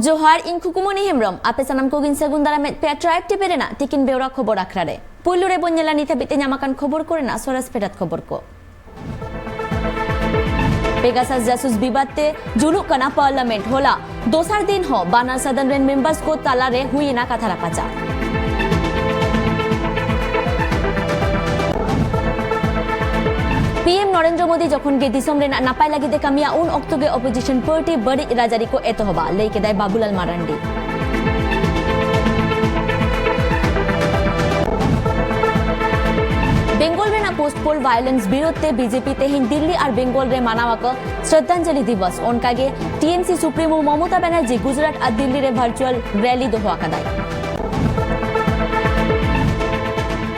Johar ing kukumoni hemrom ape sanam kogin segun dara met attract perena tikin beura khobor akrare pulure bonyela nitha bite nyamakan khobor করে না সরাস পেটাত খবর কো पेगासास जासूस विवादते जुलुक कना parliament होला दोसर दिन हो बाना सदन रेन मेंबर्स को तालारे हुई ना कथा रपाचा पीएम नरेंद्र मोदी जखन गे दिसम रे नापाय लागि दे कामिया उन अक्टोगे अपोजिशन पार्टी बड़ी राजारी को एतो होबा लेके दाय बाबूलाल मारांडी बेंगल रे ना पोस्ट पोल वायलेंस विरोध बीजेपी तेहिन दिल्ली और बेंगल रे मानावाक श्रद्धांजलि दिवस उनकागे टीएमसी सुप्रीमो ममता बनर्जी गुजरात और दिल्ली रे वर्चुअल रैली दोहा कदाय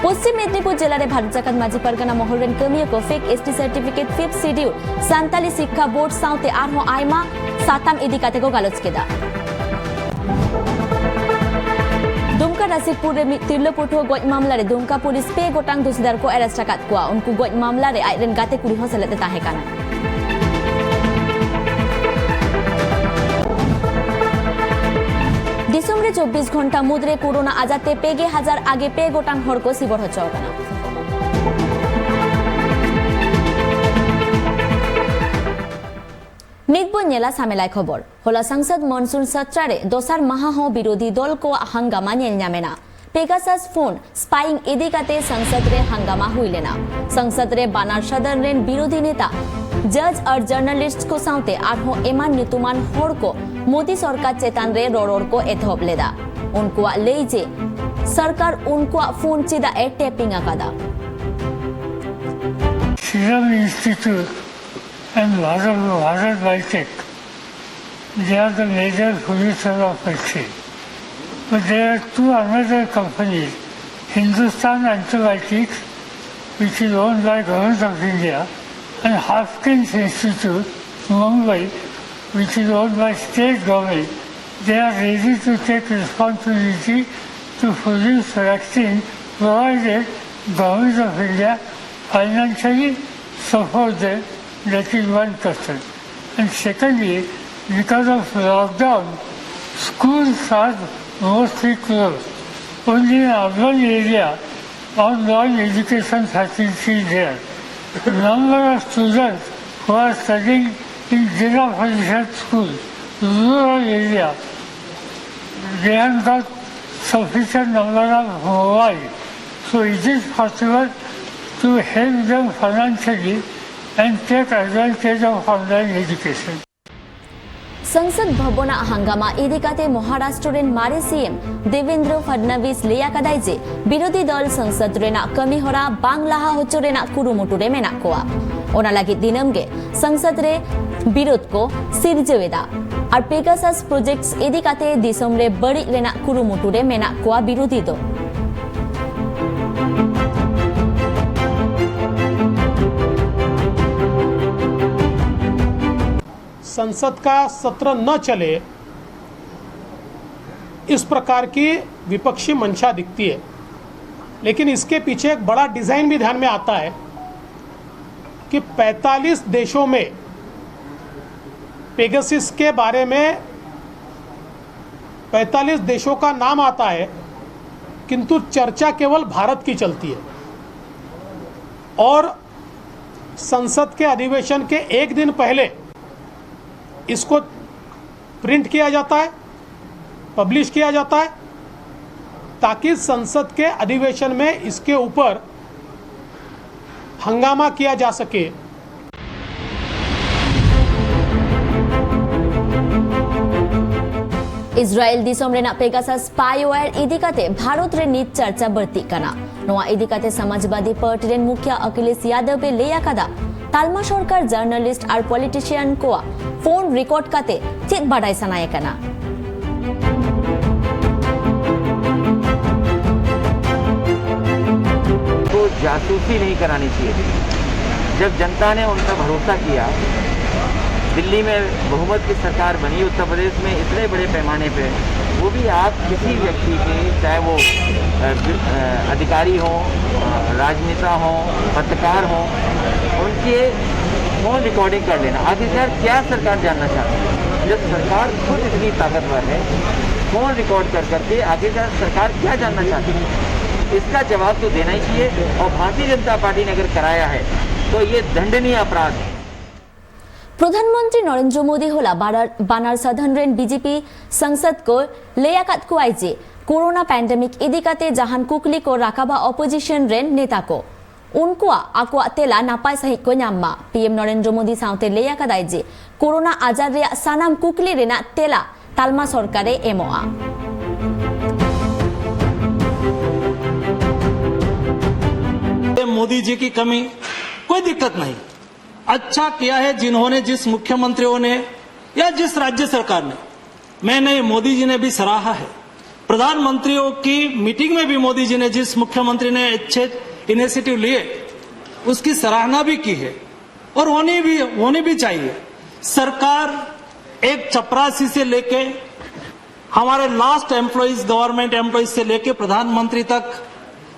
पश्चिम मेदिनीपुर जिले में भारत जाकात माझी परगना महलरेन कमिया को fake ST certificate 5th schedule Santali Shiksha board साउते आरहो Aima साताम इदी काते को गालोच केदा दुमका रासिकपुर रे तिरलोपुठो गज मामला रे दुमका पुलिस पे गोटांग दोषीदार को अरेस्ट कात कुआ उनको गज मामला रे आइरेन गाते कुड़ी हो सलेते ताहे काना दिसम रे 24 घंटा मुद्रे कोरोना आजाते पेगे हजार आगे पे गोटांग हर को सिबर हो चौकना निकबन्यला सामेलाय खबर होला संसद मॉनसून सत्रारे दोसर माह हो विरोधी दल को हंगामा नेलन्यामेना पेगासास फोन स्पाइंग एदिकाते संसद रे हंगामा हुइलेना संसद रे बानार सदन रेन विरोधी नेता जज और जर्नलिस्ट को साउते आठो एमान नितुमान होड़ को मोदी सरकार चेतान रे रोड को एथोप लेदा उनको लेजे सरकार उनको फोन चिदा ए टैपिंग आकादा Serum Institute and Bharat Biotech, they are the major producers of vaccine. But there are two other companies, Hindustan Antibiotics, which is owned by Government of India, and Hopkins Institute, Mumbai, which is owned by state government. They are ready to take responsibility to produce vaccine provided Government of India financially support them. That is one question. And secondly, because of lockdown, schools are mostly closed. Only in urban area, online education facilities there. The number of students who are studying in Jilla Parishad school, rural area, they have got sufficient number of mobile. So it is possible to help them financially and take advantage of online education. संसद भवना हंगामा एदिकाते Maharashtra rain मारे CM Devendra Fadnavis लेया कदाय जे विरोधी दल संसद रेना कमी होरा बांग्लाहा होचोरेना कुरुमुटुरे मेना कोआ ओना लागि दिनमगे संसद रे विरोध को सिरजेवेदा और पेगासास प्रोजेक्ट्स एदिकाते दिसम रे बड़ी रेना कुरुमुटुरे मेना कोआ विरोधी दल संसद का सत्र न चले इस प्रकार की विपक्षी मंशा दिखती है लेकिन इसके पीछे एक बड़ा डिजाइन भी ध्यान में आता है कि 45 देशों में पेगासस के बारे में 45 देशों का नाम आता है किंतु चर्चा केवल भारत की चलती है और संसद के अधिवेशन के एक दिन पहले इसको प्रिंट किया जाता है पब्लिश किया जाता है ताकि संसद के अधिवेशन में इसके ऊपर हंगामा किया जा सके इजराइल दिसम रेना पेगासास स्पाईवेयर इदिकाते भारत रे नित चर्चा बढ़ती कना नोआ इदिकाते समाजवादी पार्टी रे मुखिया अखिलेश यादव पे लेया कदा तालमा सरकार जर्नलिस्ट और पॉलिटिशियन को फोन रिकॉर्ड काते चेत बाडाई सनाय कना को जासूसी नहीं करानी चाहिए थी जब जनता ने उन पर भरोसा किया दिल्ली में बहुमत की सरकार बनी उत्तर प्रदेश में इतने बड़े पैमाने पे वो भी आप किसी व्यक्ति के चाहे वो अधिकारी हों राजनेता हों पत्रकार हों उनके फोन रिकॉर्डिंग कर लेना। आखिरकार क्या सरकार जानना चाहती है? जब सरकार खुद इतनी ताकतवर है, कौन रिकॉर्ड कर करके आगे का सरकार क्या जानना चाहती है, इसका जवाब तो देना ही चाहिए। और भारतीय जनता पार्टी ने अगर कराया है तो ये दंडनीय अपराध है। प्रधानमंत्री नरेंद्र मोदी होला बानार साधारण बीजेपी संसद को लेयाकात को आईजे कोरोना पैंडेमिक इदिकाते जहान कुकली को राकाबा अपोजिशन रेन नेता को उनको आको तेला नापाय सहित को न्यामा पीएम नरेंद्र मोदी साउते लेयाकात आईजे कोरोना आजार रे सानाम कुकली रेना तेला तालमा सरकारे एमोआ मोदी जी की कमी कोई दिक्कत नहीं। अच्छा किया है जिन्होंने, जिस मुख्यमंत्रियों ने या जिस राज्य सरकार ने, मैंने मोदी जी ने भी सराहा है। प्रधानमंत्रियों की मीटिंग में भी मोदी जी ने, जिस मुख्यमंत्री ने अच्छे इनिशिएटिव लिए उसकी सराहना भी की है और होनी भी चाहिए। सरकार एक चपरासी से लेके हमारे लास्ट एम्प्लॉइज, गवर्नमेंट एम्प्लॉइज से लेके प्रधानमंत्री तक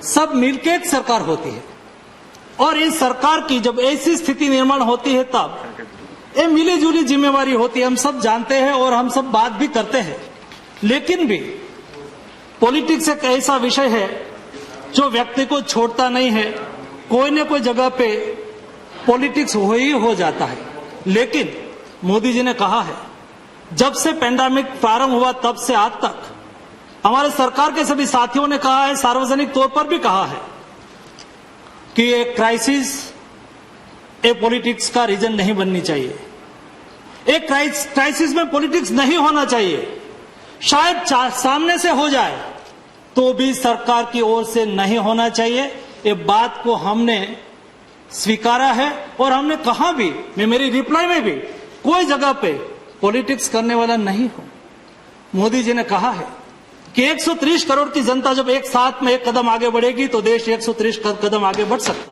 सब मिलकर एक सरकार होती है और इस सरकार की जब ऐसी स्थिति निर्माण होती है तब ये मिली जुली जिम्मेवारी होती है। हम सब जानते हैं और हम सब बात भी करते हैं, लेकिन भी पॉलिटिक्स एक ऐसा विषय है जो व्यक्ति को छोड़ता नहीं है। कोई न कोई जगह पे पॉलिटिक्स हो जाता है। लेकिन मोदी जी ने कहा है, जब से पेंडेमिक प्रारंभ हुआ तब से आज तक हमारे सरकार के सभी साथियों ने कहा है, सार्वजनिक तौर पर भी कहा है कि ये क्राइसिस पॉलिटिक्स का रीजन नहीं बननी चाहिए। एक क्राइसिस में पॉलिटिक्स नहीं होना चाहिए। शायद सामने से हो जाए तो भी सरकार की ओर से नहीं होना चाहिए। ये बात को हमने स्वीकारा है और हमने कहा भी, मैं मेरी रिप्लाई में भी कोई जगह पे पॉलिटिक्स करने वाला नहीं हूं। मोदी जी ने कहा है कि 130 करोड़ की जनता जब एक साथ में एक कदम आगे बढ़ेगी तो देश 130 कदम आगे बढ़ सकता।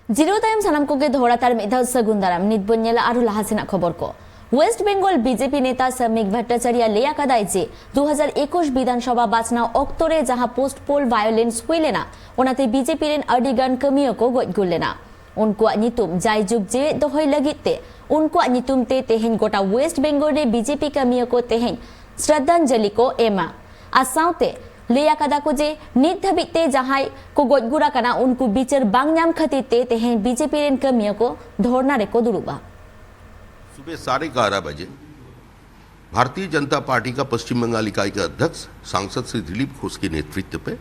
जिरो तायम सनम को के धोरातार मेधा सगुंदाराम नितबन्यला आरु लाहासिना खबर को वेस्ट बेंगल बीजेपी नेता समीक भट्टाचार्य लेयाकात आईजे 2021 विधानसभा बाचना अक्टोरे जहां पोस्ट पोल वायोलेंस हुईलेना ओनाते बीजेपी रेन अर्डिगान कमियो को गजगुलेना उनको नितुम जाय जुग जे दोहय लगिते उनको नितुम ते तेहेन गोटा वेस्ट बेंगल रे बीजेपी कमियो को तेहेन श्रद्धांजलि को एमा आसाउते लेयाकादा को जे नित धबिते जहां को गजगुरा कना उनको बिचार बांग न्याम खतीते तेहेन बीजेपी रेन कमियो को धरना रे को दुरुबा। सुबह 11:30 बजे भारतीय जनता पार्टी का पश्चिम बंगाल इकाई के अध्यक्ष सांसद श्री दिलीप घोष के नेतृत्व पे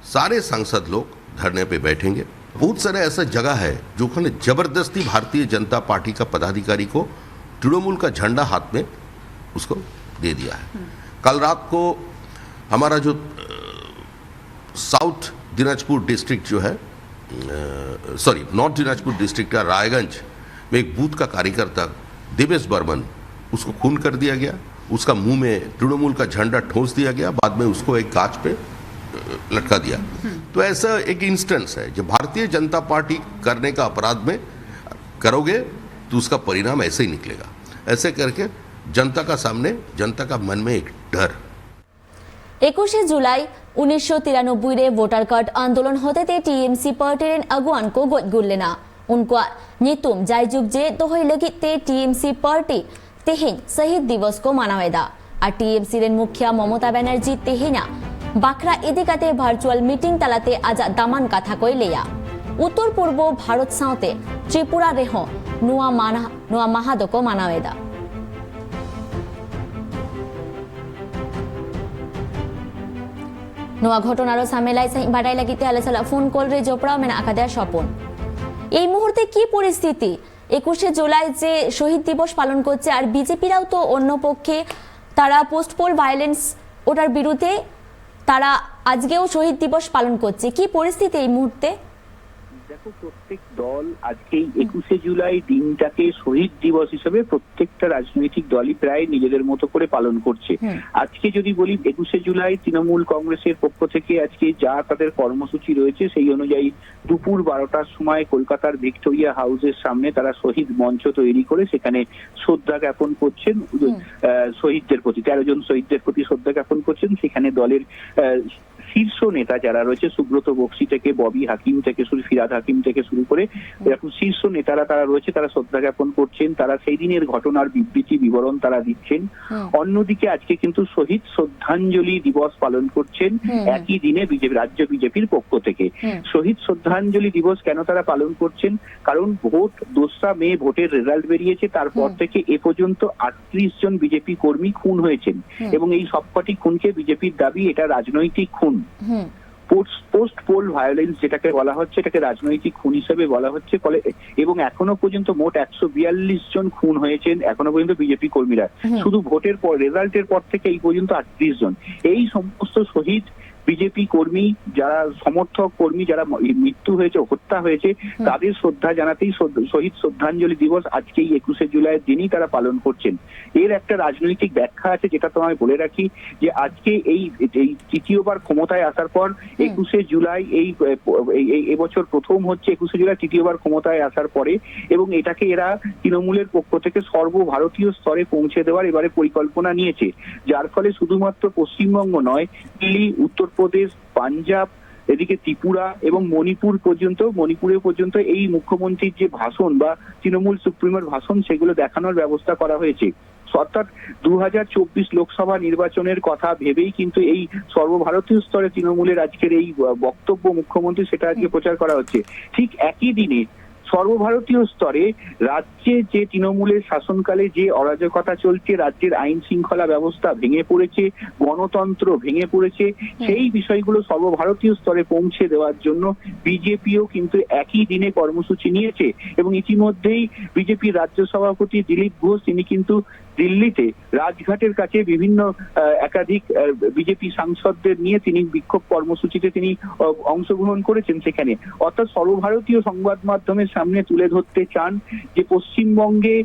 सारे सांसद लोग धरने पे बैठेंगे। बहुत सारे ऐसा जगह है जो उन्होंने जबरदस्ती भारतीय जनता पार्टी का पदाधिकारी को तृणमूल का झंडा हाथ में उसको दे दिया है। कल रात को हमारा जो साउथ दिनाजपुर डिस्ट्रिक्ट जो है, सॉरी नॉर्थ दिनाजपुर डिस्ट्रिक्ट का रायगंज में एक बूथ का कार्यकर्ता देवेश बर्मन, उसको खून कर दिया गया। उसका मुंह में तृणमूल का झंडा ठोस दिया गया, बाद में उसको एक गाछ पे लटका दिया। तो ऐसा एक इंस्टेंस है जब भारतीय जनता पार्टी करने का अपराध में करोगे तो उसका परिणाम ऐसे ही निकलेगा। ऐसे करके जनता का सामने, जनता का मन में एक डर। 21 जुलाई 1993 रे वोटर कार्ड आंदोलन होते थे टीएमसी पार्टी रेन अगुवान को गजगुलेना उनको नितुम जायजुग जे दोहय लगिते टीएमसी पार्टी तेहेन शहीद दिवस को मनावेदा और टीएमसी रेन मुखिया ममता बनर्जी तेहेना बाखरा इदिकाते भार्चुअल मीटिंग तालाते आज दामान कथा कोई लेया उत्तर पूर्व भारत साउते त्रिपुरा रेहो नुआ महादो को मनावेदा। नुआ घटनार सामेलाई सही बाडाई लगिते आलोचना फोन कल रे जोपड़ा मेना आकादे सपन এই মুহূর্তে কি পরিস্থিতি 21 জুলাই যে শহীদ দিবস পালন করছে আর বিজেপিরাও তো অন্য পক্ষে তারা পোস্ট পোল ভায়োলেন্স ওটার বিরুদ্ধে তারা আজকেও শহীদ দিবস পালন করছে কি পরিস্থিতি এই মুহূর্তে। দেখো প্রত্যেক দল আজকে 21 জুলাই দিনটাকে শহীদ দিবস হিসেবে প্রত্যেকটা রাজনৈতিক দলই প্রায় নিজেদের মতো করে পালন করছে। আজকে যদি বলি 21 জুলাই তৃণমূল কংগ্রেসের পক্ষ থেকে আজকে যা তাদের কর্মসূচি রয়েছে সেই অনুযায়ী দুপুর 12টার সময় কলকাতার ভিক্টোরিয়া হাউসের সামনে তারা শহীদ মঞ্চ তৈরি করে সেখানে শ্রদ্ধা জ্ঞাপন করছেন শহীদদের প্রতি, 13 জন শহীদদের প্রতি শ্রদ্ধা জ্ঞাপন করছেন। সেখানে দলের শীর্ষ নেতা যারা রয়েছে, সুব্রত বক্সি থেকে ববি হাকিম থেকে শুরু, ফিরাদ হাকিম থেকে শুরু করে এরকম শীর্ষ নেতারা তারা রয়েছে, তারা শ্রদ্ধা জ্ঞাপন করছেন, তারা সেই দিনের ঘটনার বিবৃতি বিবরণ তারা দিচ্ছেন। অন্যদিকে আজকে কিন্তু শহীদ শ্রদ্ধাঞ্জলি দিবস পালন করছেন একই দিনে বিজেপি, রাজ্য বিজেপির পক্ষ থেকে। শহীদ শ্রদ্ধাঞ্জলি দিবস কেন তারা পালন করছেন? কারণ ভোট 2রা মে ভোটের রেজাল্ট বেরিয়েছে, তারপর থেকে এ পর্যন্ত 38 জন বিজেপি কর্মী খুন হয়েছেন এবং এই সবকটি খুনকে বিজেপির দাবি এটা রাজনৈতিক খুন। পোস্ট পোল ভায়োলেন্স যেটাকে বলা হচ্ছে, এটাকে রাজনৈতিক খুন হিসেবে বলা হচ্ছে। ফলে এবং এখনো পর্যন্ত মোট 142 জন খুন হয়েছেন এখনো পর্যন্ত বিজেপি কর্মীরা, শুধু ভোটের পর, রেজাল্টের পর থেকে এই পর্যন্ত 38 জন। এই সমস্ত শহীদ বিজেপি কর্মী, যারা সমর্থক কর্মী, যারা মৃত্যু হয়েছে, হত্যা হয়েছে, তাদের শ্রদ্ধা জানাতেই শহীদ শ্রদ্ধাঞ্জলি দিবস আজকে এই 21শে জুলাইয়ের দিনই তারা পালন করছেন। এর একটা রাজনৈতিক ব্যাখ্যা আছে, যেটা তোমায় বলে রাখি, যে আজকে এই তৃতীয়বার ক্ষমতায় আসার পর 21শে জুলাই এবছর প্রথম হচ্ছে 21শে জুলাই তৃতীয়বার ক্ষমতায় আসার পরে, এবং এটাকে এরা তৃণমূলের পক্ষ থেকে সর্বভারতীয় স্তরে পৌঁছে দেওয়ার এবারে পরিকল্পনা নিয়েছে, যার ফলে শুধুমাত্র পশ্চিমবঙ্গ নয়, দিল্লি, উত্তরপ্রদেশ, পাঞ্জাব, এদিকে ত্রিপুরা এবং মণিপুরে পর্যন্ত এই মুখ্যমন্ত্রীর যে ভাষণ বা তৃণমূল সুপ্রিমোর ভাষণ, সেগুলো দেখানোর ব্যবস্থা করা হয়েছে। অর্থাৎ 2024 লোকসভা নির্বাচনের কথা ভেবেই কিন্তু এই সর্বভারতীয় স্তরে তৃণমূলের আজকের এই বক্তব্য মুখ্যমন্ত্রী, সেটা আজকে প্রচার করা হচ্ছে। ঠিক একই দিনে সর্বভারতীয় স্তরে রাজ্যে যে তৃণমূলের শাসনকালে যে অরাজকতা চলছে, রাজ্যের আইন শৃঙ্খলা ব্যবস্থা ভেঙে পড়েছে, গণতন্ত্র ভেঙে পড়েছে, সেই বিষয়গুলো সর্বভারতীয় স্তরে পৌঁছে দেওয়ার জন্য বিজেপিও কিন্তু একই দিনে কর্মসূচি নিয়েছে। এবং ইতিমধ্যেই বিজেপির রাজ্য সভাপতি দিলীপ ঘোষ, তিনি কিন্তু দিল্লিতে রাজঘাটের কাছে বিভিন্ন একাধিক বিজেপি সাংসদদের নিয়ে তিনি বিক্ষোভ কর্মসূচিতে তিনি অংশগ্রহণ করেছেন সেখানে। অর্থাৎ সর্বভারতীয় সংবাদ মাধ্যমের সামনে তুলে ধরতে চান যে পশ্চিমবঙ্গে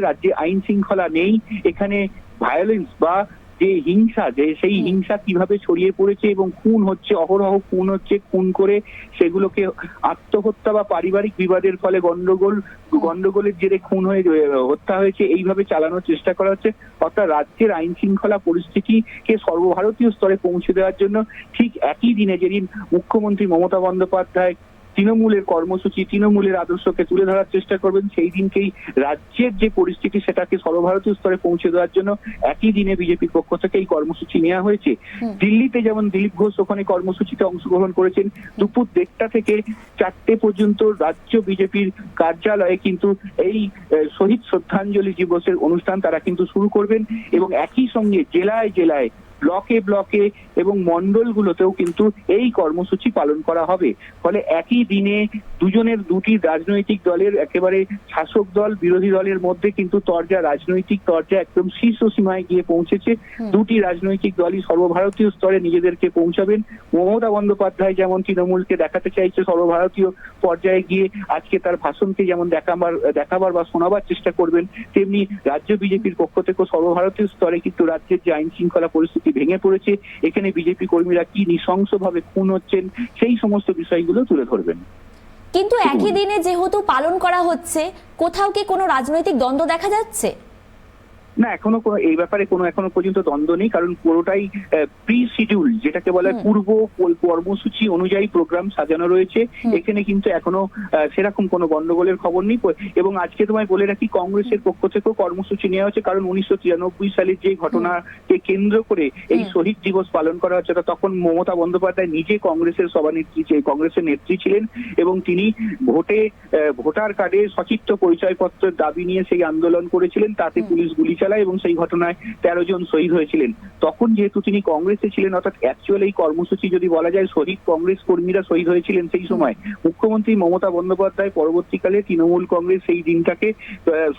রাজ্যে আইন শৃঙ্খলা নেই, এখানে ভায়োলেন্স বা যে হিংসা, সেই হিংসা কিভাবে ছড়িয়ে পড়েছে এবং খুন হচ্ছে, অহরহ খুন হচ্ছে, খুন করে সেগুলোকে আত্মহত্যা বা পারিবারিক বিবাদের ফলে গন্ডগোলের জেরে খুন হয়ে হত্যা হয়েছে, এইভাবে চালানোর চেষ্টা করা হচ্ছে। অর্থাৎ রাজ্যের আইন শৃঙ্খলা পরিস্থিতিকে সর্বভারতীয় স্তরে পৌঁছে দেওয়ার জন্য ঠিক একই দিনে, যেদিন মুখ্যমন্ত্রী মমতা বন্দ্যোপাধ্যায় তৃণমূলের কর্মসূচি, তৃণমূলের আদর্শকে তুলে ধরার চেষ্টা করবেন, সেই দিনকেই রাজ্যের যে পরিস্থিতি সেটাকে সর্বভারতীয় স্তরে পৌঁছে দেওয়ার জন্য একই দিনে বিজেপির পক্ষ থেকে এই কর্মসূচি নেওয়া হয়েছে। দিল্লিতে যেমন দিলীপ ঘোষ ওখানে কর্মসূচিতে অংশগ্রহণ করেছেন, দুপুর 1টা থেকে 4টে পর্যন্ত রাজ্য বিজেপির কার্যালয়ে কিন্তু এই শহীদ শ্রদ্ধাঞ্জলি দিবসের অনুষ্ঠান তারা কিন্তু শুরু করবেন, এবং একই সঙ্গে জেলায় জেলায়, ব্লকে ব্লকে এবং মন্ডলগুলোতেও কিন্তু এই কর্মসূচি পালন করা হবে। ফলে একই দিনে দুটি রাজনৈতিক দলের, একেবারে শাসক দল বিরোধী দলের মধ্যে কিন্তু রাজনৈতিক তরজা একদম শীর্ষ সীমায় গিয়ে পৌঁছেছে। দুটি রাজনৈতিক দলই সর্বভারতীয় স্তরে নিজেদেরকে পৌঁছাবেন। মমতা বন্দ্যোপাধ্যায় যেমন তৃণমূলকে দেখাতে চাইছে সর্বভারতীয় পর্যায়ে গিয়ে, আজকে তার ভাষণকে যেমন দেখাবার বা শোনাবার চেষ্টা করবেন, তেমনি রাজ্য বিজেপির পক্ষ থেকে সর্বভারতীয় স্তরে কিন্তু রাজ্যের যে আইন শৃঙ্খলা পরিস্থিতি ভেঙে পড়েছে, এখানে বিজেপি কর্মীরা কি নৃশংসভাবে খুন হচ্ছেন, সেই সমস্ত বিষয়গুলো তুলে ধরবেন। কিন্তু একই দিনে যেহেতু পালন করা হচ্ছে, কোথাও কি কোনো রাজনৈতিক দ্বন্দ্ব দেখা যাচ্ছে? না, এই ব্যাপারে এখনো পর্যন্ত দ্বন্দ্ব নেই, কারণ পুরোটাই প্রি শিডিউল, যেটাকে বলে পূর্ব কর্মসূচি অনুযায়ী প্রোগ্রাম সাজানো রয়েছে। এখানে কিন্তু এখনো সেরকম কোনো গন্ডগোলের খবর নেই। এবং আজকে তোমায় বলে রাখি, কংগ্রেসের পক্ষ থেকেও কর্মসূচি নেওয়া হচ্ছে, কারণ 1993 সালের যে ঘটনাকে কেন্দ্র করে এই শহীদ দিবস পালন করা হচ্ছে, তখন মমতা বন্দ্যোপাধ্যায় নিজে কংগ্রেসের নেত্রী ছিলেন, এবং তিনি ভোটার কার্ডে সচিত্র পরিচয়পত্রের দাবি নিয়ে সেই আন্দোলন করেছিলেন। তাতে পুলিশ গুলি চালায় এবং সেই ঘটনায় 13 জন শহীদ হয়েছিলেন। তখন যেহেতু তিনি কংগ্রেসে ছিলেন, অর্থাৎ অ্যাকচুয়াল এই কর্মসূচি যদি বলা যায়, শহীদ কংগ্রেস কর্মীরা শহীদ হয়েছিলেন সেই সময়। মুখ্যমন্ত্রী মমতা বন্দ্যোপাধ্যায় পরবর্তীকালে তৃণমূল কংগ্রেস সেই দিনটাকে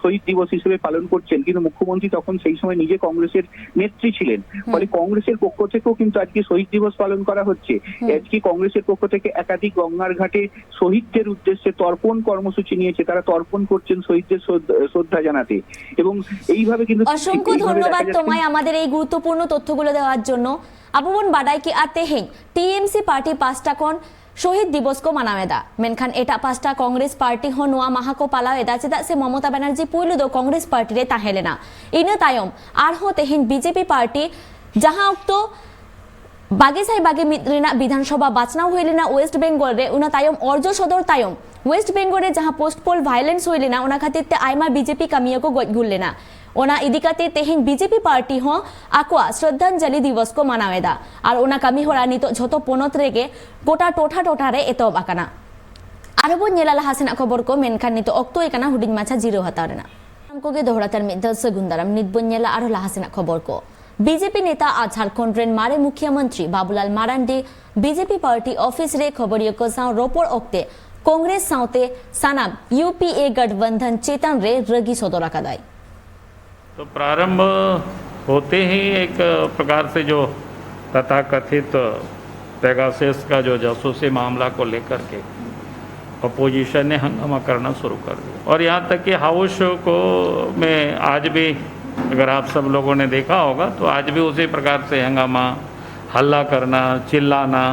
শহীদ দিবস হিসেবে পালন করছেন, কিন্তু মুখ্যমন্ত্রী তখন সেই সময় নিজে কংগ্রেসের নেত্রী ছিলেন। ফলে কংগ্রেসের পক্ষ থেকেও কিন্তু আজকে শহীদ দিবস পালন করা হচ্ছে। আজকে কংগ্রেসের পক্ষ থেকে একাধিক গঙ্গার ঘাটে শহীদদের উদ্দেশ্যে তর্পণ কর্মসূচি নিয়েছে, তারা তর্পণ করছেন শহীদদের শ্রদ্ধা জানাতে। এবং এইভাবে কিন্তু অসংখ্য ধন্যবাদ তোমায় আমাদের এই গুরুত্বপূর্ণ তথ্যগুলো দেওয়ার জন্য। আবুবন বাডাই কি আতে হেং টিএমসি পার্টি 5টা কোন শহীদ দিবস को मनावेदा, मेनखान एटा 5टा कांग्रेस पार्टी हो नुआ माहा को पालावेदा चेदा से ममता बनर्जी पुइलु दो कांग्रेस पार्टी रे ताहेलेना। इना तायम आरहो तेहिन बीजेपी पार्टी जहां उक्तो बागेसाई बागे मिद रेना विधानसभा बाचनाव हुई लेना वेस्ट बेंगल रे उना तायम अर्ज सदर तायम वेस्ट बेंगल रे जहां पोस्ट पोल वायलेंस हुई लेना उना खातिर ते आयमा बीजेपी कामिया को गज गुल लेना ओना इदिकाते तेहेन बीजेपी पार्टी हो आकवा श्रद्धांजलि दिवस को मनावेदा और ओना कामी होरा नितो झोतो पोनत रेगे गोटा टोठा टोठा रे एतोब आकाना आरोबो नेला लाहासेना खबर को मेनखान नितो अक्तो एकाना हुडिंग माछा जीरो हतारेना हमको गे दोहरातार मिद सगुंदाराम नितबो नेला आरो लाहासेना खबर को बीजेपी नेता आज झारखंड रेन मारे मुख्यमंत्री Babulal Marandi BJP party office रे खबरियो को साव रोपोर ओक्ते कांग्रेस साउते सानाब यूपीए गठबंधन चेतन रे रगी सदोरा कदाई। तो प्रारंभ होते ही एक प्रकार से जो तथाकथित पेगासस का जो जासूसी मामला को लेकर के अपोजिशन ने हंगामा करना शुरू कर दिया और यहाँ तक कि हाउस को में आज भी अगर आप सब लोगों ने देखा होगा तो आज भी उसी प्रकार से हंगामा हल्ला करना चिल्लाना।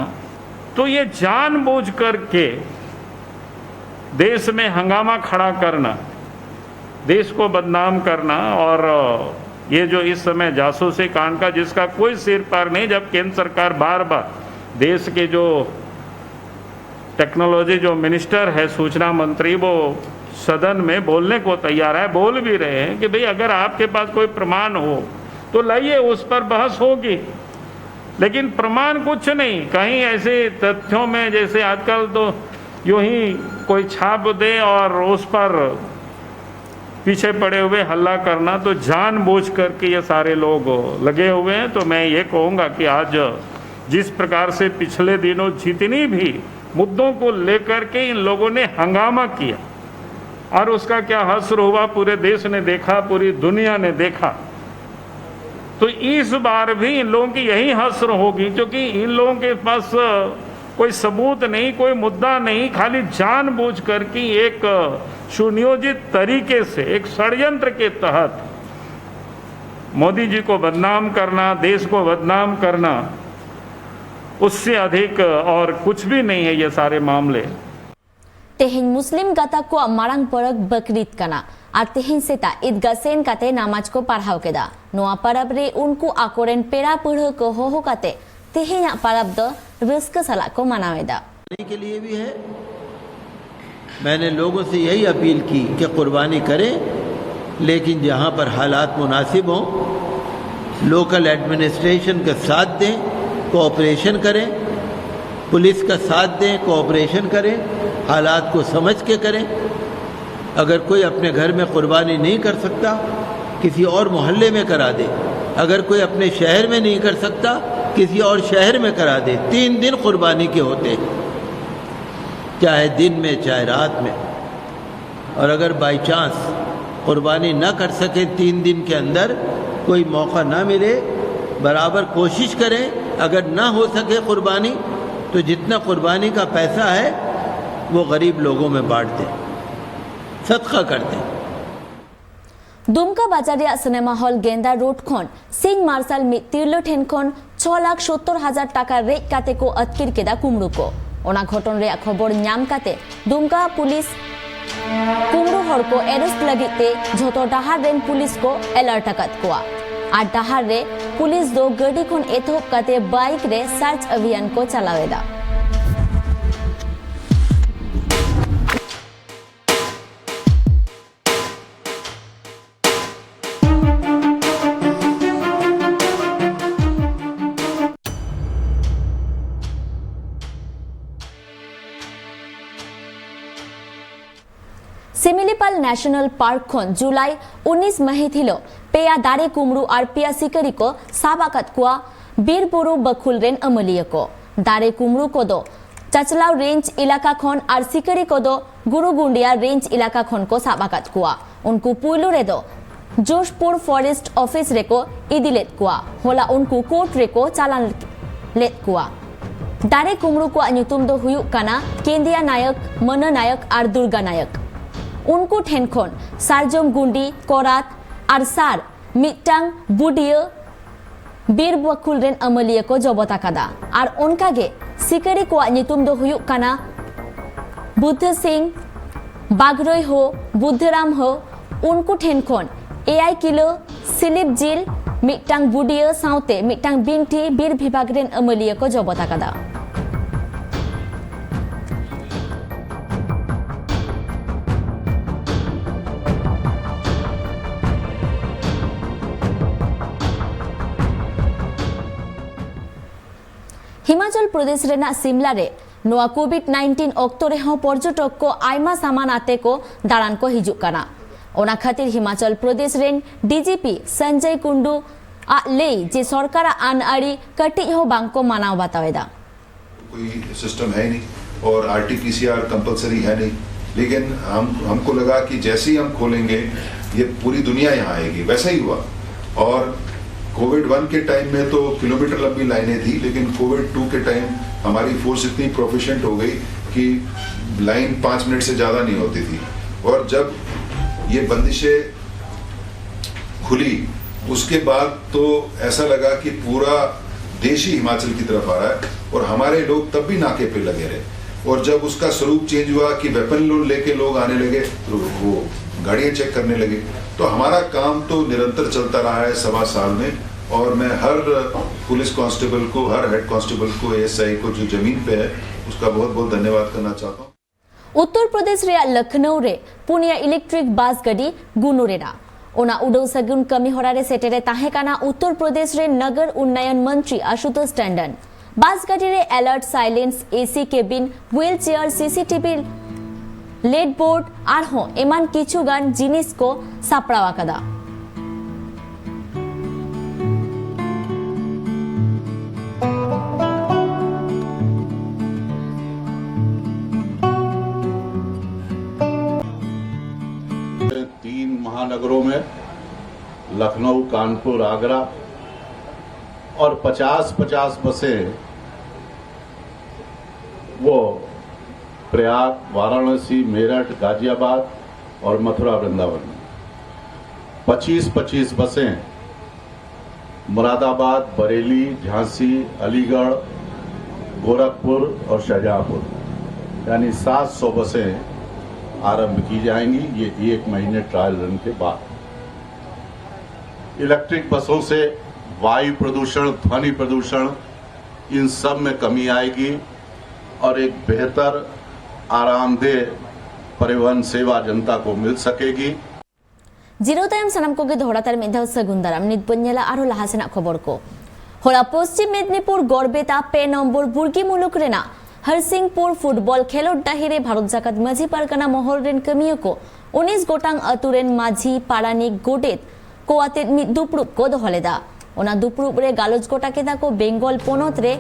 तो ये जानबूझ करके देश में हंगामा खड़ा करना, देश को बदनाम करना और ये जो इस समय जासूसी कांड का जिसका कोई सिर पार नहीं, जब केंद्र सरकार बार बार देश के जो टेक्नोलॉजी जो मिनिस्टर है सूचना मंत्री वो सदन में बोलने को तैयार है, बोल भी रहे हैं कि भाई अगर आपके पास कोई प्रमाण हो तो लाइए उस पर बहस होगी, लेकिन प्रमाण कुछ नहीं। कहीं ऐसे तथ्यों में जैसे आजकल तो यूं ही कोई छाप दे और उस पर पीछे पड़े हुए हल्ला करना, तो जानबूझ करके ये सारे लोग लगे हुए हैं। तो मैं ये कहूँगा कि आज जिस प्रकार से पिछले दिनों जितनी भी मुद्दों को लेकर के इन लोगों ने हंगामा किया और उसका क्या हश्र हुआ पूरे देश ने देखा, पूरी दुनिया ने देखा, तो इस बार भी इन लोगों की यही हश्र होगी, क्योंकि इन लोगों के पास कोई सबूत नहीं, कोई मुद्दा नहीं, खाली जानबूझ करके एक सुनियोजित तरीके से एक षड्यंत्र के तहत मोदी जी को बदनाम करना, देश को बदनाम करना, उससे अधिक और कुछ भी नहीं है ये सारे मामले। तेहेन मुस्लिम गाता को मारांग परब बकरीद कना और तेहेन सेता ईदगाह सेन काते नामाज को पढ़ाव केदा नोआ परब रे उनको आकोरेन पेड़ा पढ़ को हो काते तेहेन परब द रस्क सला को मनावेदा के लिए भी है। मैंने लोगों से यही अपील की कि कुर्बानी करें, लेकिन जहां पर हालात मुनासिब हों लोकल एडमिनिस्ट्रेशन का साथ दें, कोऑपरेशन करें, पुलिस का साथ दें, कोऑपरेशन करें, हालात को समझ के करें। अगर कोई अपने घर में कुर्बानी नहीं कर सकता किसी और मोहल्ले में करा दे, अगर कोई अपने शहर में नहीं कर सकता किसी और शहर में करा दे। 3 दिन कुर्बानी के होते हैं, चाहे दिन में चाहे रात में। और अगर बाई चांस कुर्बानी ना कर सके 3 दिन के अंदर, कोई मौका ना मिले, बराबर कोशिश करें। अगर ना हो सके कुर्बानी तो जितना कुर्बानी का पैसा है वो गरीब लोगों में बांट दें, सदका कर दें। दुमका बाजारिया सिनेमा हॉल गेंदा रोड खन सिंह मार्शल तिरलो ठेन खन 6,70,000 टाका रेज काते को अतकिर केदा कुमड़ू को ओना घटन रे खबर नाम काते दुमका पुलिस कुमड़ू हर को एरेस्ट लगिते झोतो डाहार रेन पुलिस को अलर्ट अकत कोआ आ डाहार रे पुलिस दो गड्डी खन एथोप काते बाइक रे सर्च अभियान को चलावेदा। सिमिलीपाल नेशनल पार्क खन जुलाई 19 महिथिलो पेया दारे कुमड़ू और पिया सिकरी को साबाकत कुआ बीरपुरु बखुल रेन अमलिय को दारे कुमड़ू को दो चचलाव रेंज इलाका खन और सिकरी को दो गुरुगुंडिया रेंज इलाका खन को साबाकत कुआ उनको पुलू रे दो जोशपुर फॉरेस्ट ऑफिस रे को इदिलेत कुआ होला उनको कोर्ट रे को चालान लेत कुआ दारे कुमड़ू को नुतुम दो हुयु काना केंदिया नायक मन नायक और दुर्गा नायक उनको ठेन खन सारजम गुंडी कोरात और सार मिटांग बुडियो बीर बकुल रेन अमलिया को जबता कदा और उनका गे सिकरी को नितुम दो हुयु काना बुद्ध सिंह बागरोई हो बुद्धराम हो उनको ठेन खन AI किलो सिलिप जिल मिटटांग बुडिया साउते मिटटांग बिंटी बीर विभाग रेन अमलिया को जबत आकादा। हिमाचल प्रदेश रेना सिमला रे नोआ कोविड-19 ऑक्टो रे हों पर्यटक को आयमा सामान आते को दाड़ान को हिजुक काना। ओना खातिर हिमाचल प्रदेश रेन डीजीपी संजय कुंडू आ ले जे सरकार आन आड़ी कटी हो बांग को मानाव बतावेदा। कोई सिस्टम है नहीं और आरटीपीसीआर कंपलसरी है नहीं, लेकिन हमको लगा कि जैसे ही हम खोलेंगे ये पूरी दुनिया यहाँ आएगी। वैसा ही हुआ और कोविड-1 के टाइम में तो किलोमीटर लंबी लाइनें थी, लेकिन कोविड-2 के टाइम हमारी फोर्स इतनी प्रोफिशिएंट हो गई कि लाइन 5 मिनट से ज़्यादा नहीं होती थी। और जब ये बंदिशें खुली उसके बाद तो ऐसा लगा कि पूरा देश ही हिमाचल की तरफ आ रहा है और हमारे लोग तब भी नाके पे लगे रहे। और जब उसका स्वरूप चेंज हुआ कि वेपन लोड लेके लोग आने लगे तो वो गाड़ियाँ चेक करने लगे। तो हमारा काम तो निरंतर चलता रहा है 1.25 साल में। और मैं हर पुलिस कांस्टेबल को, हर हेड कांस्टेबल को, एएसआई को जो जमीन पे है उसका बहुत बहुत धन्यवाद करना चाहता हूँ। उत्तर प्रदेश रे लखनऊ रे पुनिया इलेक्ट्रिक बस गाड़ी गुनुरेना ओना उडौ सगुन कमी होरा रे सेटेरे ताहे काना उत्तर प्रदेश रे नगर उन्नयन मंत्री आशुतोष टंडन। बस गाड़ी रे alert silence AC cabin wheelchair CCTV late board आर हो एमान किछु गान जिनिस को सापड़ावा कदा। महानगरों में लखनऊ, कानपुर, आगरा और 50-50 बसें वो प्रयाग, वाराणसी, मेरठ, गाजियाबाद और मथुरा वृंदावन में, 25-25 बसें मुरादाबाद, बरेली, झांसी, अलीगढ़, गोरखपुर और शाहजहांपुर, यानी 700 बसें आरंभ की जाएंगी ये 1 महीने ट्रायल रन के बाद। इलेक्ट्रिक बसों से वायु प्रदूषण, ध्वनि प्रदूषण इन सब में कमी आएगी और एक बेहतर आरामदेह परिवहन सेवा जनता को मिल सकेगी। जीरो टाइम सनम को गे दोहरातार मेधाव सगुंदाराम नित बन्याला आरो लाहासेना खबर को होला पश्चिम मेदिनीपुर गड़बेता 2 नम्बर बुर्गी मुलुक रेना हरसिंहपुर फुटबल खेलोट डाहिरे भारत जाकात माझी पारगाना महल रेन कमियो को 19 गोटांग अतुरेन माझी पारानिक गोडेत को आते मिद दुपरुप को दोहलेदा ओना दुपरुप रे गालोज गोटा केदा को बेंगल पोनत रे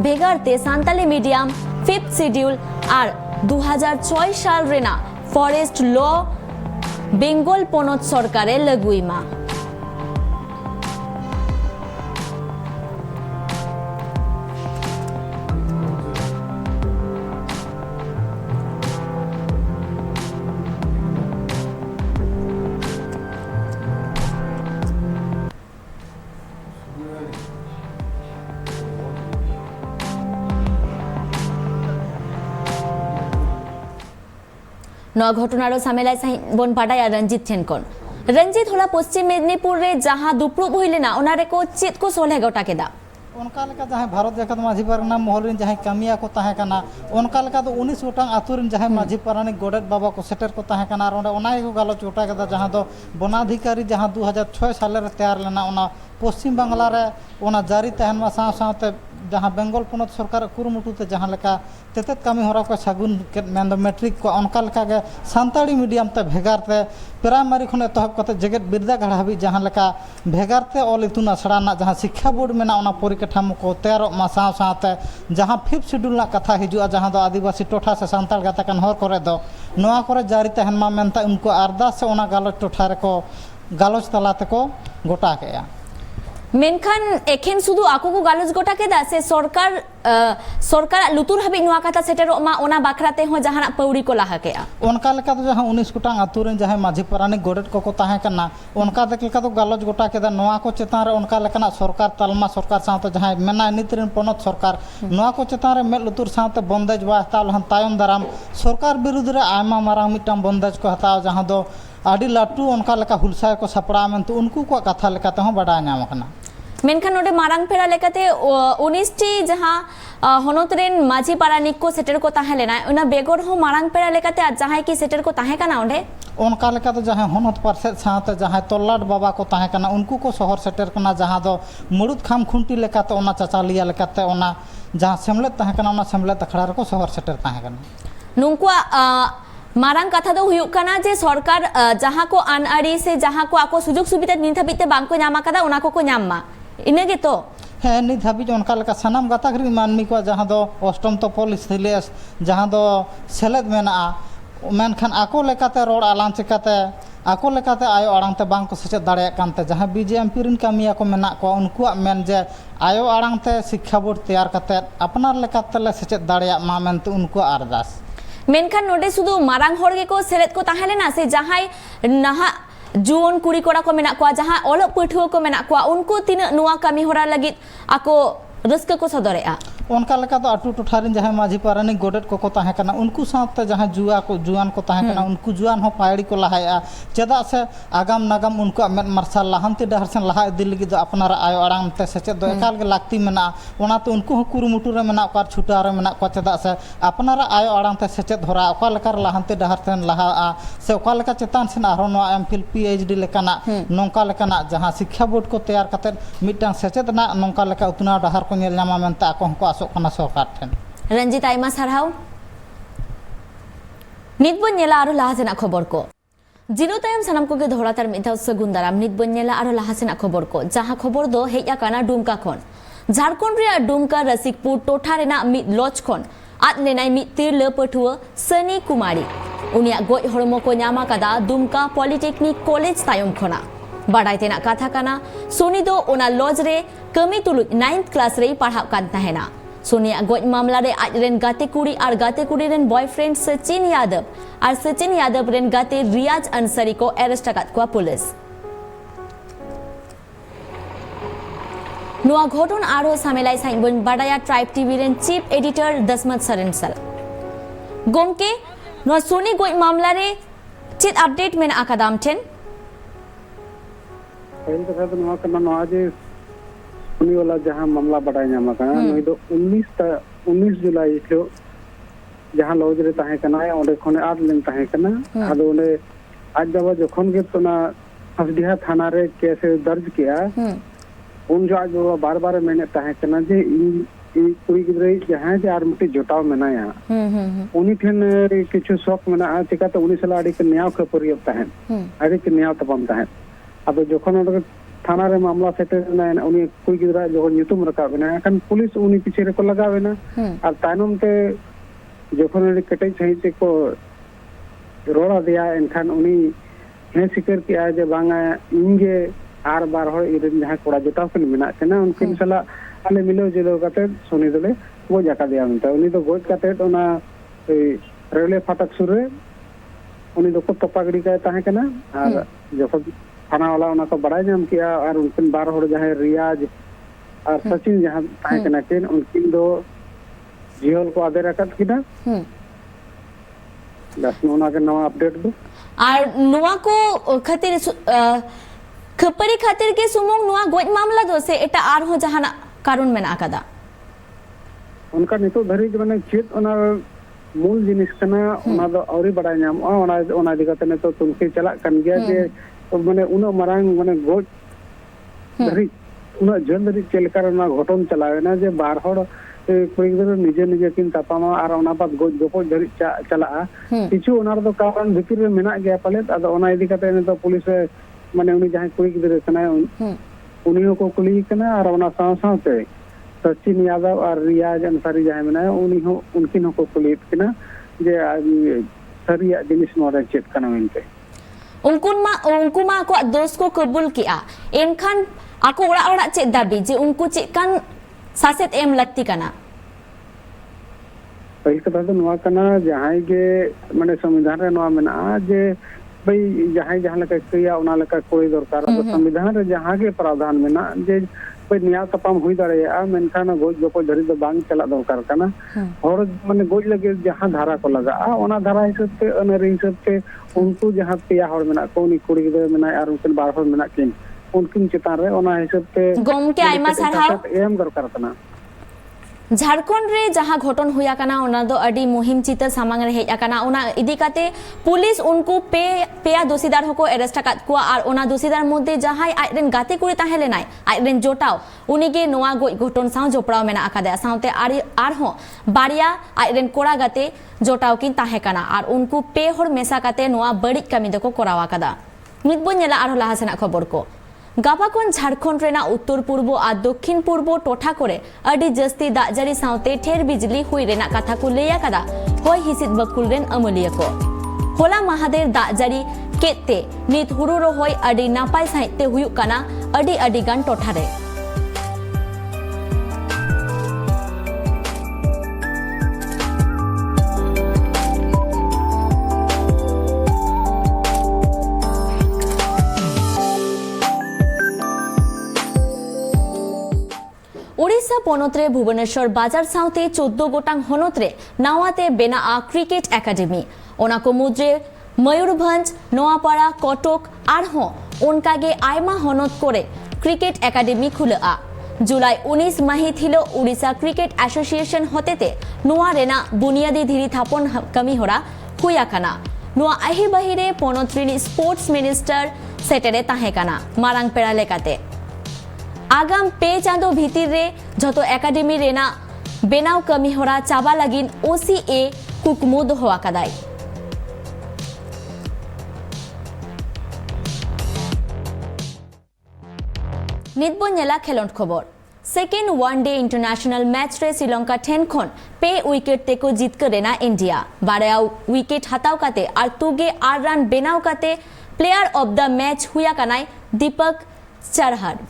भेगारते सांताली मीडियम 5th शेड्यूल आर 2006 साल रेना फॉरेस्ट लॉ बेंगल पोनत सरकारे लगुईमा। नौ घटनार सामेलाय सही बन पाटाया रंजीत ठेनकन रंजीत होला पश्चिम मेदिनीपुर रे जहां दुपरुब होइलेना ओनारे को चेत को सोले गोटा केदा उनका लेका जहाँ भारत जाकत माझी पाराना महल जहाँ कमिया को तहे कना उनका लेका तो 19 गोटांग आतुरिन जहाँ माझी पारानी गोडेत बाबा को सेटर को तहे कना और गालोच गोटा केदा जहाँ दो वनाधिकारी जहाँ 2006 साल रे तैयार लेना ओना पश्चिम बांग्ला रे ओना जारी तहनमा साव सावते जहाँ बेंगल पोनत सरकार कुरुमुटुते जहाँ लेका तेतेत कमी होरा को सागुन मेन मैट्रिक को उनका लेका गे सानताड़ी मीडियम ते भेगारते प्राइमरी खन एतहब कते जेगेत बिरदागाड़ हाबी जहाँ लेका भेगारते ऑल इतुन आसड़ा ना जहाँ शिक्षा बोर्ड में ओना परिकाठामो को तैयार मा साव सावते जहाँ 5th शेड्यूल ना कथा हिजुआ जहाँ दो आदिवासी टोठा से सानताड़ गाताकान हर करे दो नोआ करे जारी तहनमा मेनता उनको अरदास से ओना गालोच टोठा रे को गालोच तलाते को गोटा केया मेनखान एखेन सुदु आको को गालोज गोटा केदा से सरकार लुतुर हाबि नुआ कथा सेटेरो मा ओना बाखराते हो जहाना पौड़ी को लाहा केया उनका लेका तो जहां 19 गोटांग आतुरेन जहां माझी पारानी गोडेट को ताहे कना उनका लेका तो गालोज गोटा केदा नोआ को चेतान रे उनका लेकना सरकार तालमा सरकार साथे जहां मेना नितरिन पोनत सरकार नोआ को चेतान रे मे लुतुर साथे बंदेज बा हताल हन तायम दाराम सरकार विरुद्ध रे आयमा मारांग मिटाम बंदेज को हताव जहां दो आदि लाटू उनका लेका हुलसा को सपड़ा मेनते उनको को कथा लेकाते हों बड़ा नाम कना मेनखान नोडे मारांग पेड़ा लेकाते 19 टी जहां होनोत रेन माझी पारानिक को सेटर को ताहे लेना उना बेगोर हो मारांग पेड़ा लेकाते आज जहां की सेटर को ताहे कना ओंडे उनका लेका तो जहां होनत पारसेद साथ जहां तोल्लाड बाबा को ताहे कना उनको को शहर सेटर कना जहां दो मुरुद खाम खुंटी लेकाते ओना चाचालिया लेकाते ओना जहां सेमलेत ताहे कना ओना सेमलेत अखड़ा को शहर सेटर ताहे कना नुंकुआ मारांग कथा दो हुयुक कना जे सरकार जहां को अनआरी से जहां को आको सुजुग सुविधा नित हबिते बांको ᱧᱟᱢ ᱟᱠᱟᱫᱟ ᱚᱱᱟ ᱠᱚᱠᱚ ᱧᱟᱢ ᱢᱟ ᱤᱱᱟᱹ ᱜᱮᱛᱚ ᱦᱮᱸ ᱱᱤᱛ ᱦᱟᱹᱵᱤᱡ ᱚᱱᱠᱟ ᱞᱮᱠᱟ ᱥᱟᱱᱟᱢ ᱜᱟᱛᱟᱠ ᱨᱮᱱ ᱢᱟᱹᱱᱢᱤ ᱠᱚ ᱡᱟᱦᱟᱸ ᱫᱚ ᱚᱥᱴᱚᱢ ᱛᱚᱯᱚᱞ ᱥᱤᱞᱮᱥ ᱡᱟᱦᱟᱸ ᱫᱚ ᱥᱮᱞᱮᱫ ᱢᱮᱱᱟᱜᱼᱟ ᱢᱮᱱᱠᱷᱟᱱ ᱟᱠᱚ ᱞᱮᱠᱟᱛᱮ ᱨᱚᱲ ᱟᱞᱟᱝ ᱪᱤᱠᱟᱹᱛᱮ ᱟᱠᱚ ᱞᱮᱠᱟᱛᱮ ᱟᱭᱳ ᱟᱲᱟᱝ ᱛᱮ ᱵᱟᱝ ᱠᱚ ᱥᱮᱪᱮᱫ ᱫᱟᱲᱮᱭᱟᱜ ᱠᱟᱱᱛᱮ ᱡᱟᱦᱟᱸ BJMP ᱨᱮᱱ ᱠᱟᱹᱢᱤᱭᱟᱹ ᱠᱚ ᱢᱮᱱᱟᱜ ᱠᱚᱣᱟ ᱩᱱᱠᱩᱣᱟᱜ ᱢᱮᱱ ᱡᱮ ᱟᱭᱳ ᱟᱲᱟᱝ ᱛᱮ ᱥᱤᱠᱠᱷᱟ ᱵᱳᱨᱰ ᱛᱮᱭᱟᱨ ᱠᱟᱛᱮ ᱟᱯᱱᱟᱨ ᱞᱮᱠᱟᱛᱮ ᱞᱮ ᱥᱮᱪᱮᱫ ᱫᱟᱲᱮᱭᱟᱜ ᱢᱟ ᱢᱮᱱᱛᱮ ᱩᱱᱠᱩᱣᱟᱜ ᱟᱨᱫᱟᱥ मेनखान नोडे सुदु मारांग होड़ गे को सेलेद को ताहे लेना से जहां नहा जुन कुड़ी कोड़ा को मेना को जहां ओलक पठुआ को मेना को उनको तीना नुआ कमी होरा लगित आको रस्क को सदरेआ उनका लेका तो अटू टुठारिन जहां माझी पारानिक गोडेट को ताहे कना उनको साथ जहां जुआन को ताहे कना उनको जुआन हो पायड़ी को लहाया चेदा से आगाम नागाम उनको मेद मार्शल लाहंती डहर से लहा इदी लगी दो अपनार आयो आड़ांग ते सेचेद दो एकाल गे लाक्ति मेना ओनाते उनको हो कुरुमुटु रे मेना को छुटा रे मेना को चेदा से अपनार आयो आड़ांग ते सेचेद होरा ओका लेकर लाहंती डहर से लहा से ओका लेका चेतान से आरो नो एमफिल PhD लेकाना नोंका लेकाना जहां शिक्षा बोर्ड को तैयार कते मिटांग सेचेद ना नोंका लेका उतना डहर को नेल नामा मेनते आको को सरकार ठेन रंजित आयमा सारहाव नित बन नेला आरो लाहासेना खबर को जिनो तायम सानाम को गे धोरातार मिथाव सगुन दाराम नित बन नेला आरो लाहासेना खबर को जहां खबर दो हेया काना डुमका खन झारखंड रे डुमका रसिकपुर टोठा रेना मि लॉज खन आद नेनाय मि तिरले पठुआ सनी कुमारी उनिया गोय हरमो को ᱧᱟᱢ ᱟᱠᱟᱫᱟ दुमका पॉलिटेक्निक कॉलेज तायम खना बाडाय तेना कथा काना सोनी दो ओना लॉज रे कमी तुलुज 9th क्लास रे पढ़ाव कान तहेना सोनिया गोज मामला रे आज रेन गाते कुड़ी और गाते कुड़ी rain boyfriend Sachin Yadav rain गाते रियाज अंसारी को अरेस्ट अकात को पुलिस नुआ घटन आरो सामेलाई साइन बन बाडाया ट्राइब टीवी रेन चीफ एडिटर दसमत सरेन सल गोमके नुआ सोनी गोज मामला रे चित अपडेट मेन आकादाम ठेन पहले कथा तो नुआ करना नुआ जे उनी वाला जहां मामला बड़ा ᱧᱟᱢ ᱟᱠᱟᱱᱟ ᱱᱩᱭ ᱫᱚ 19 जुलाई ᱦᱤᱞᱳᱜ जहां लॉज रे ताहे कना ओंडे खने आद लेन ताहे कना आदो ओंडे आज बाबा जखन गे तोना हसडिहा थाना रे केस दर्ज किया उन जो आज बार बार मैंने ताहे कना जे कुड़ी गिद्रे जहां जे आर मिटे जोटाव मेनाया उनी ठेन किछु शौक मेना चिकाते उनी सला आडी के न्याय खपरिय ताहे आडी के न्याय तपम ताहे अब जखन ओंडे थाना रे मामला सेटर ना उनी कोई गिद्रा जो ᱧᱩᱛᱩᱢ रकाबेना एखन पुलिस उनी पीछे रे को लगावेना और तायनम ते जखन रे कटै सहित को रोड़ा दिया एनखान उनी हे सिकर किया जे बांगा इंगे आर बार हो इरन जहां कोड़ा जोटाव कन मेना कना उनकिन सला आले मिलो जिलो कते सोनी दले वो जाका दिया मनता उनी तो गोज कते ओना रेलवे फाटक सुर रे उनी दो को तपागड़ी का ताहे कना और जखन थाना वाला उना को बड़ा नाम किया और उनकिन बार हो जहां रियाज और सचिन जहां ताहे कना केन उनकिन दो जीवन को आदे रखत किना बस नोना के नवा अपडेट दो और नुआ को खातिर खपरी खातिर के सुमुंग नुआ गोज मामला दो से एटा आर हो जहां कारण मेना आकादा उनका नितो धरी माने चेत ओना मूल जिनिस कना ओना दो औरी बड़ा नाम ओना दिगते ने तो तुमके चला कन गया जे माने उना मरांग माने गोज धरी उना जन धरी चलकर ना घटन चलावे ना जे बार होड़ कोई गिद्रा निजे निजे किन तापामा और ओना बाद गोज गोपो धरी चला किछु ओना दो कारण भितर में मेना गया पले अदो ओना इदी कते ने तो पुलिस माने उनी जहां कोई गिद्रा कना उनी को कुली कना और ओना साथे सचिन यादव और रियाज अंसारी जहां मेना उनी हो उनकिन को कुली कना जे सरिया जिनिस नोरे चेक कना मेनते उनको मा को दोष को कबूल किया एनखान आको ओड़ा चेक दाबी जे उनको चेकान सासेत एम लगती कना पहले कथा तो नुआ कना जहां के माने संविधान रे नुआ मेना जे भाई जहां जहां लका किया ओना लका कोई दरकार संविधान रे जहां के प्रावधान मेना जे कोई न्याय तपाम हुई दाड़ेया मेनखान गोज गपoj धरी दो बांग चला दरकार कना हर माने गोज लगे जहां धारा को लगा ओना धारा हिसाब ते अनरी हिसाब ते उनको जहां पेया हर मेना को उनी कुड़ी गिदरा मेना आर उनकिन बार हर मेना किन उनकिन चितान रे ओना हिसाब ते गोम के आइमा सारहाव एम दरकार कना झारखंड रे जहां घटन हुआ कना ओना दो अडी मुहिम चित्र सामांग रे हेज आकना ओना इदी काते पुलिस उनको पेया दोषीदार हको अरेस्ट कात कुआ आर ओना दोषीदार मध्ये जहां आइरेन गाते कुड़ी ताहे लेनाय आइरेन जोटाव उनीगे नोआ गोज घटन साव जोपड़ाव मेना आकादे सावते आर हो बारिया आइरेन कोड़ा गाते जोटाव किन ताहे कना आर उनको पे हर मेसा काते नोआ बड़ी कमी दको कोराव आकादा नित बो नेला आर लाहासेना खबर को गापाखन झारखंड रेना उत्तर पूर्व और दक्षिण पूर्व टोठा करे अडी जस्ती दाजारी सावते ठेर बिजली हुई रेना कथा को लेया कदा होय हिसिद बकुल रेन अमलिया को होला महादेर दाजारी केते नित हुरु रोहय अडी नापाय साहित्य हुयु कना अडी अडी गान टोठा रे उड़ीसा पनतरे भुवनेश्वर बाजार साउते 14 गोटांग हनतरे नावाते बेना क्रिकेट एकाडेमी ओना को मुद्रे मयूरभंज नोआपाड़ा कटक आरहो उनकागे आयमा हनत करे क्रिकेट एकाडेमी खुलआ जुलाई 19 माहित हिलो उड़ीसा क्रिकेट एसोसिएशन हतेते नोआ रेना बुनियादी धीरी थापन कमी होरा हुया काना नोआ आही बहिरे पनत्रिनी स्पोर्ट्स मिनिस्टर सेटेरे ताहे काना मारांग पेड़ा लेकाते आगाम पे चांदो भीतिर रे जतो एकाडेमी रेना बेनाव कमी होरा चाबा लगिन ओसीए कुकमुद होआ कदाई नितबो नेला खेलोंड खबर second one day international match रे श्रीलंका 10 खन पे विकेट तेको जीतकर रेना इंडिया 12 विकेट हताव काते आर तुगे 8 रन बेनाव काते प्लेयर ऑफ द मैच हुआ कनाई Deepak Chahar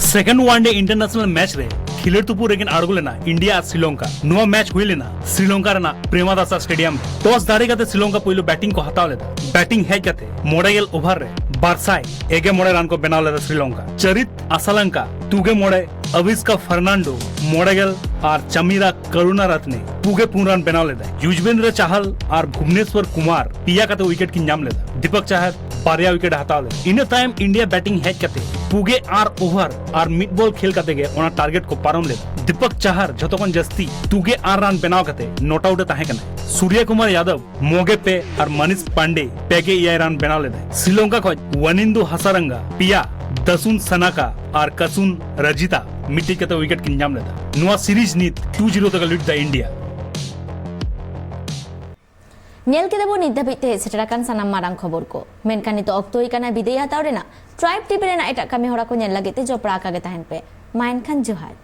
second one day international match रे खिलेर तुपुर रेगिन आड़गो लेना इंडिया और श्रीलंका नुआ मैच हुई लेना श्रीलंका रेना प्रेमादासा स्टेडियम टॉस दारे काते श्रीलंका पहिलो बैटिंग को हताव लेदा बैटिंग हेज काते मोड़ेगेल ओवर रे बारसाई एगे मोड़े रन को बनाव लेदा श्रीलंका चरित असलंका तुगे मोड़े अविस्का फर्नांडो मोड़ेगेल और चमीरा करुणा रत्ने पुगे पूर्ण रन बनाव लेदा युजवेंद्र चाहल और भुवनेश्वर कुमार पिया काते विकेट की नाम लेदा दीपक चाहर बारिया विकेट हताव लेदा in time India batting has काते पुगे आर ओवर और मिड बॉल खेल काते गे ओना टारगेट को पारम लेदा दीपक चाहर जतोकन जस्ती तुगे आर रन बनाव काते नॉट आउट ताहे कना सूर्य कुमार यादव मोगे पे और मनीष पांडे पेगे ये रन बनाव लेदा श्रीलंका खोज वनिंदु हसारंगा पिया दसुन सनाका और कसुन रजिता मिट्टी के विकेट की नाम लेदा नुआ सीरीज नीत 2-0 तक लीड द इंडिया नेल के देबो नित धाबिते सेटराकान सानाम मारांग खबर को मेनकान नितो अक्तो इकाना बिदेय हाताव रेना ट्राइब टीवी रेना एटा कामी होरा को नेल लगेते जोपड़ा कागे ताहेन पे माइन खान जोहार।